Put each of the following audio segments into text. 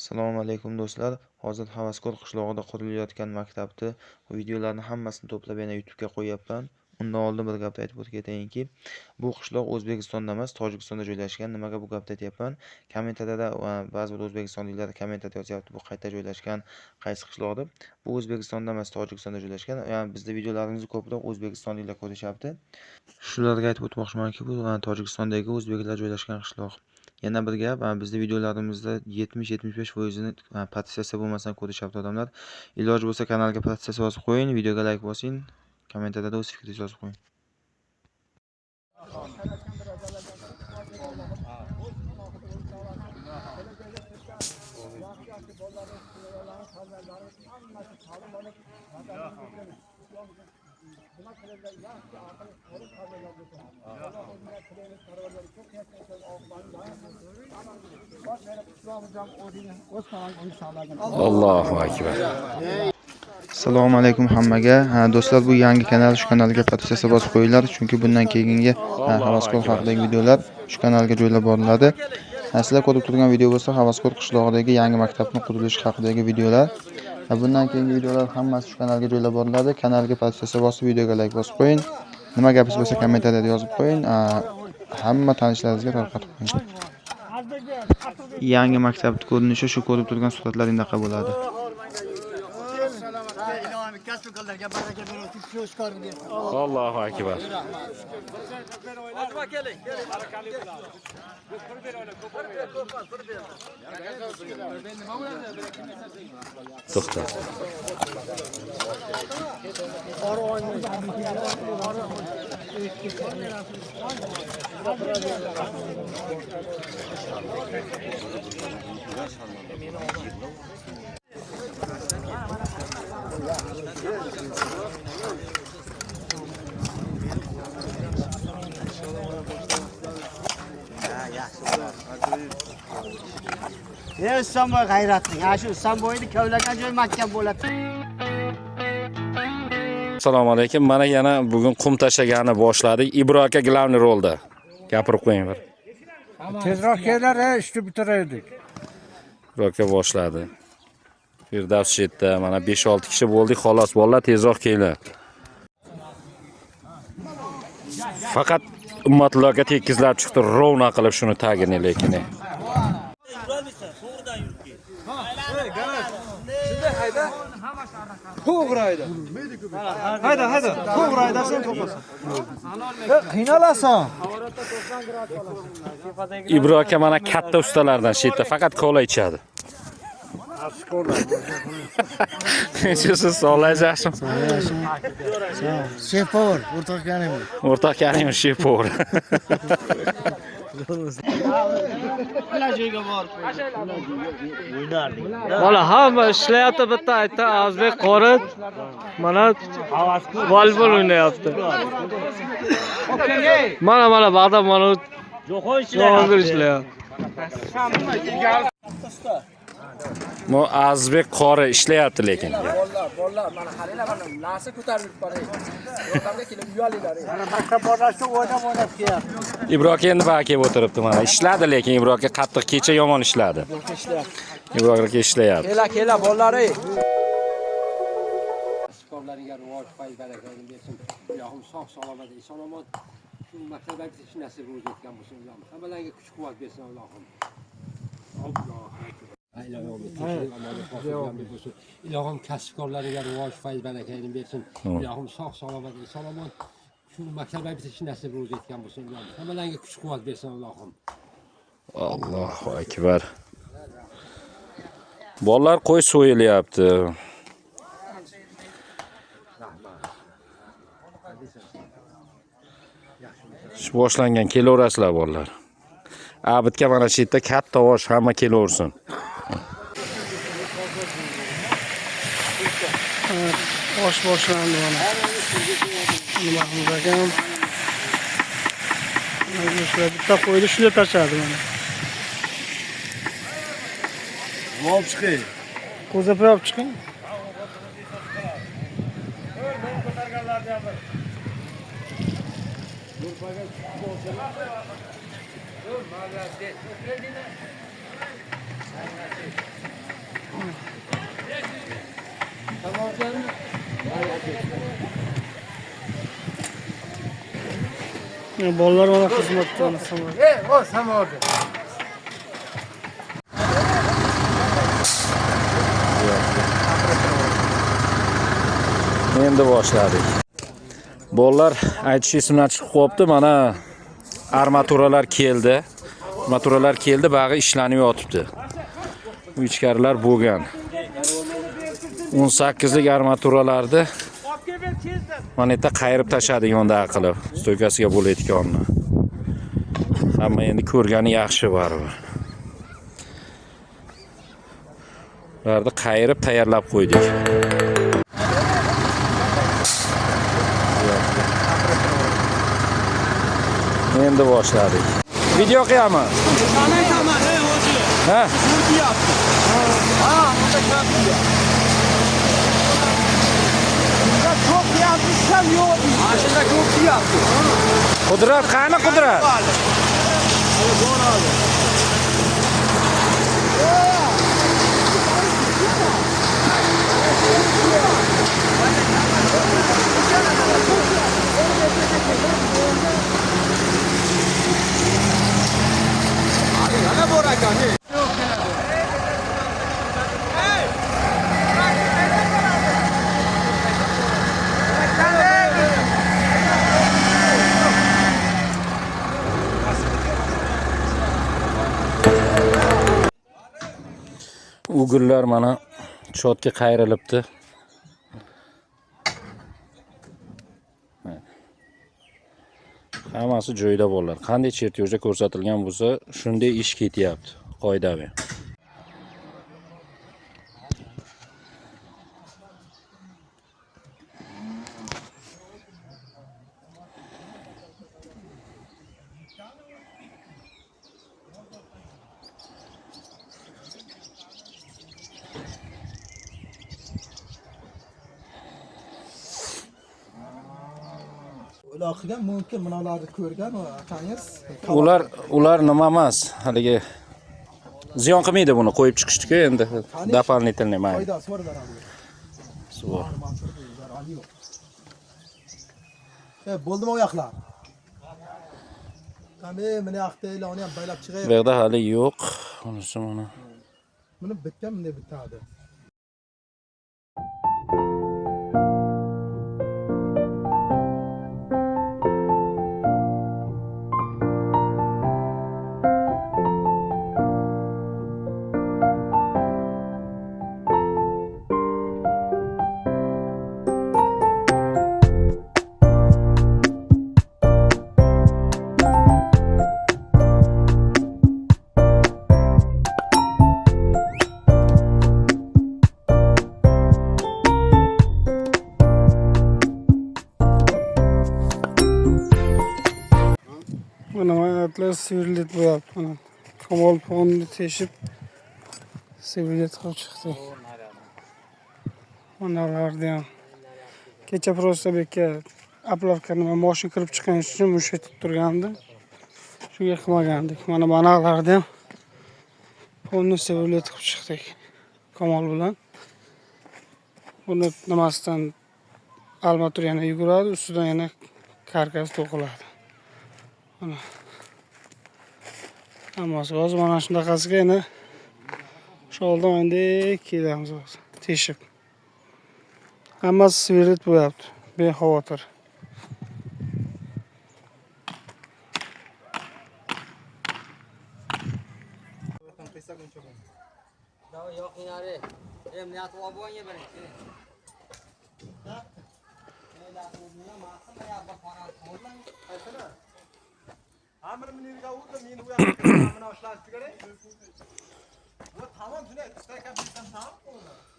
Assalomu alaykum do'stlar. Hozir Havaskor qishlog'ida qurilayotgan maktabni videolarni hammasini to'plab yana YouTube'ga qo'yapman. Undan oldin bir gapni aytib o'tib ketayinki, bu qishloq O'zbekistonda emas, Tojikistonda joylashgan. Nimaga bu gapni aytyapman? Kommentariyada ba'zi bir o'zbekistonliklar kommentar yozyapti, bu qayerda joylashgan, qaysi qishloqda. Bu O'zbekistonda emas, Tojikistonda joylashgan. Ya'ni bizda videolarimizni ko'proq o'zbekistonliklar ko'rishyapti. Shularga aytib o'tmoqchimanki, bu Tojikistondagi o'zbeklar joylashgan qishloq. Yana bir gap, bizda videolarimizda 70-75%ni podpisatsiya bo'lmasdan ko'rishyapti odamlar. Iloji bo'lsa kanalga podpisatsiya bosib qo'ying, videoga like bosing, kommentariyada o'z fikringizni yozib qo'ying. Allohu akbar. Assalomu alaykum hammaga. Do'stlar, bu yangi kanal, shu kanalga podpisatsiya bosib qo'yinglar, chunki bundan keyingi Havaskor haqidagi videolar shu kanalga joylab boriladi. Sizlar ko'rib turgan video bo'lsa, Havaskor qishlog'idagi yangi maktabning qurilishi haqidagi videolar. Bundan keyingi videolar hammasi shu kanalga joylab boriladi. Kanalga podpisatsiya bosib, videoga like bosib qo'ying. Nima gapingiz bo'lsa kommentariyada yozib qo'ying. Hamma tanishlaringizga tarqatib qo'ying. Yangi maktabning ko'rinishi shu ko'rib turgan suratlaringizda bo'ladi. Allohu akbar. To'xta. Samboy g'ayratning. Shu Samboyni kavlagan joy mahkam bo'ladi. Assalomu alaykum. Mana yana bugun qum tashlagani boshladik. Ibro aka glavniy rolda. Gapirib qo'ying bir. Tezroq kelinglar, ishni bitiraylik. Ibro aka boshladi. Firdavs chetda mana 5-6 kishi bo'ldik, xolos bolalar tezroq kelinglar. Faqat ummatlarga tekizlab chiqdi, rovna qilib shuni tagini lekin. To'g'raydi. Hayda, to'g'rayda sen to'qasan. Qiynalasan. Ibro aka mana katta ustalardan chetda faqat kola ichadi. Siz sog'laysiz. Shefpower, o'rtoq Karim. O'rtoq Karim shefpower. Mana hamma ishlayapti, bitta aytdi Azbek qori mana volleybol o'ynayapti. Mana ba'da mana jo'xon ishlayapti. Mo Azbek qori ishlayapti lekin. Bolalar mana qaranglar, mana narsa ko'tarib boray. Yo'qamga kelib uyalinglar. Mana maktab borasi o'ynab kelyapti. Ibro aka endi baqib o'tiribdi mana. Ishladi lekin Ibro aka qattiq kecha yomon ishladi. Ibro aka ishlayapti. Kela bolalar. Sporlarga rivoj fayz barakatini bersin. Ilohim sog' salomat, eson-omon shu maktabga ketish nasib etgan bo'lsin. Hammalarga kuch-quvvat bersin Allohim. Ilohim kasbkorlarga rivoj fayz barakatini bersin. Ilohim sog' salomat, eson-omon shu maktabga ketish nasib etgan bo'lsin. Hammalarga kuch-quvvat bersin Allohim. Allohu akbar. Bolalar qo'y so'yilyapti. Boshlangan, kelaverasizlar bolalar. Abidga mana shu yerda katta osh, hamma kelaversin. Osh boshlandi mana. Nima qilgan? Bitta qo'ydi, shuni tashladi mana. Olib chiqing. Qo'zapa olib chiqing. Bolalar mana xizmatda anasan. O samovarda. Endi boshladik. Bolalar aytish esimdan chiqib qolibdi. Mana armaturalar keldi. Armaturalar keldi, bag'i ishlanib yotibdi. Bu ichkarilar bo'lgan. 18 lik armaturalarni mana yerda qayirib tashladik yonda qilib, stoykasiga bo'layotganini. Hamma endi ko'rgani yaxshi baribir. Ularni qayirib tayyorlab qo'ydik. Endi boshladik. Video qilaman. Ha? Qudrat, qani Qudrat? Ugurlar mana chotga qayrilibdi. Hammasi joyida bolalar. Qanday chertyojda ko'rsatilgan bo'lsa, shunday ish ketyapti. Qoidaviy. Ular qilgan mumkin bunalarni ko'rgan atangiz. Ular nima emas, haligi ziyon qilmaydi buni qo'yib chiqishdi-ku endi. Дополнительный mayli. Foydasi bor zarari yo'q. Bo'ldimi oyoqlar? Qani meni yoqda uni ham baylab chiqay. Bu yerda hali yo'q. Bunisi mana. Buni bitgan bunday bitadi. Atlas sivrilet bo'yapti. Mana kamol fonni teshib sivrilet qilib chiqdi. Onalarni ham kecha prosta bekka aplavka nima mashina kirib chiqqan uchun mushaytib turgandi. Shunga qilmagandik. Mana banalarni ham fonni sivrilet qilib chiqdik. Kamol bilan. Buni nimasidan armatura yana yuguradi, ustidan yana karkas to'qiladi. Mana hammasi hozir mana shunaqasiga yana sholdan endi kelamiz hozir teshib. Hammasi sivrilet bo'lyapti. Bexavotir.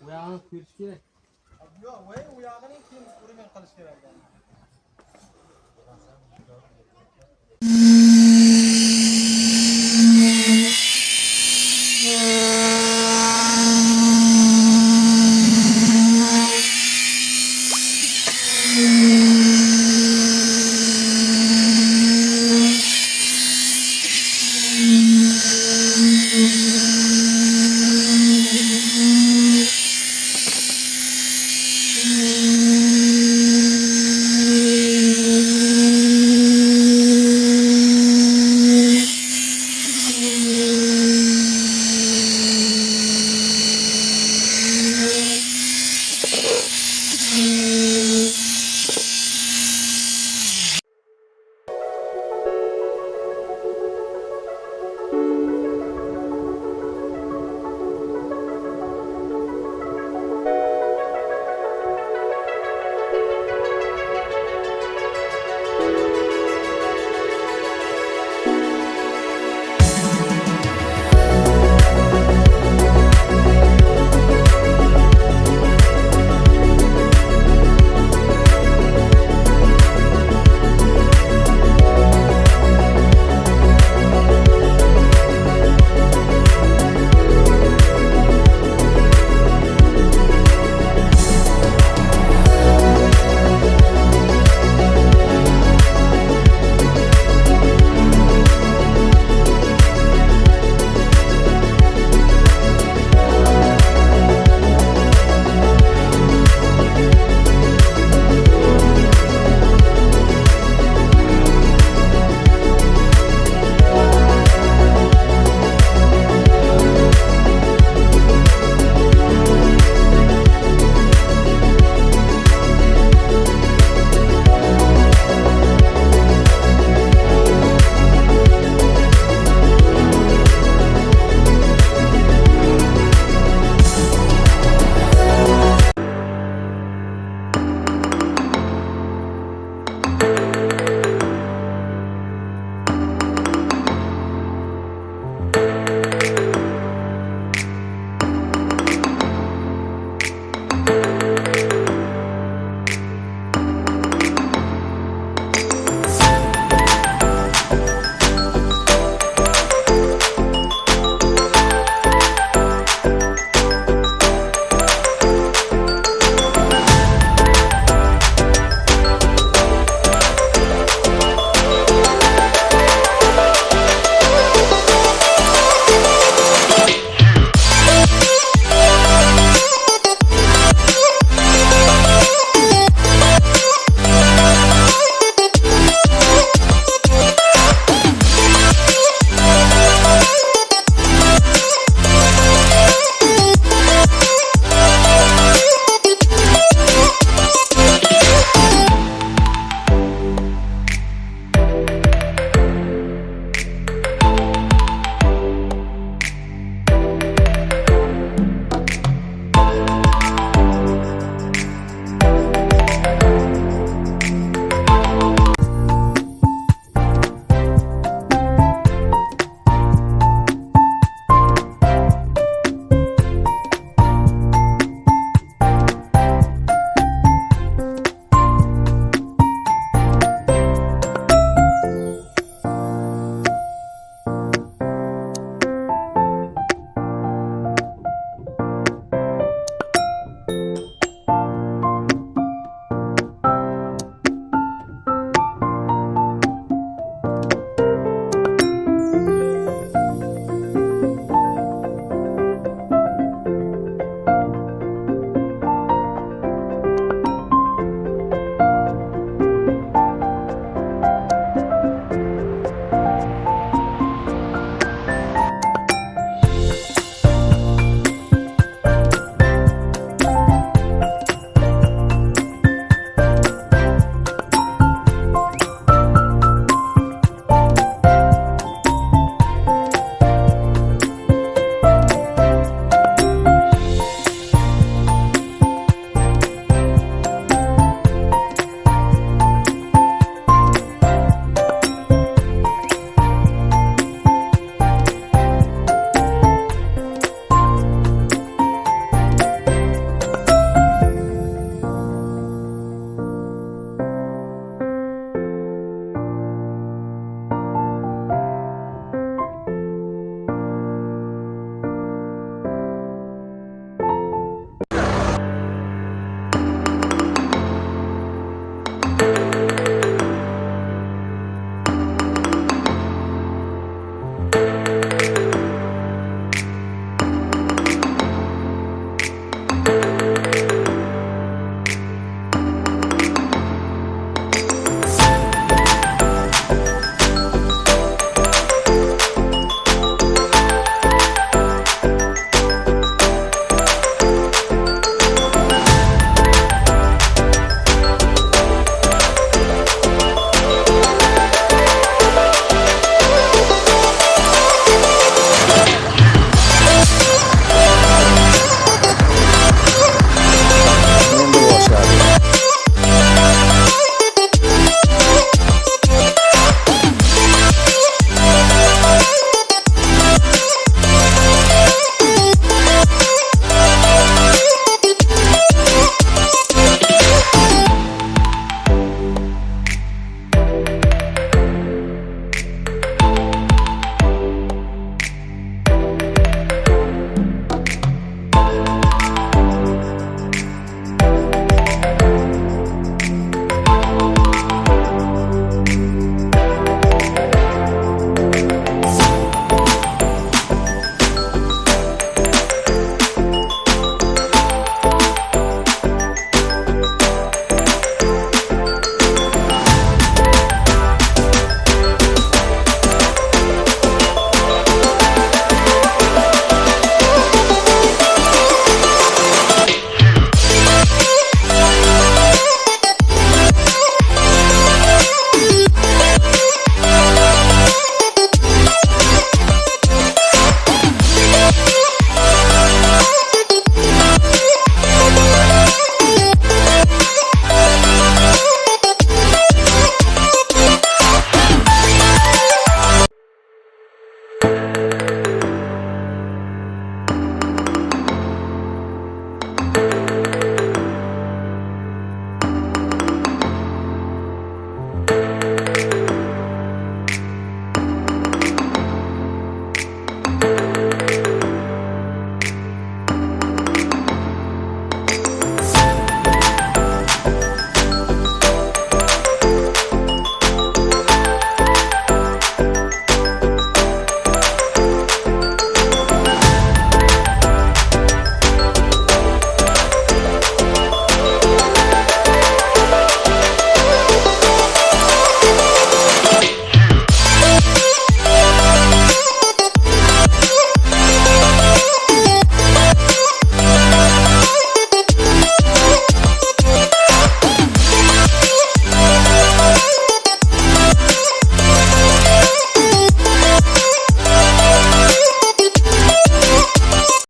Uyog'ini ko'rish kerak. Yo'q, u yog'ini keyin ko'rgan qilish kerak.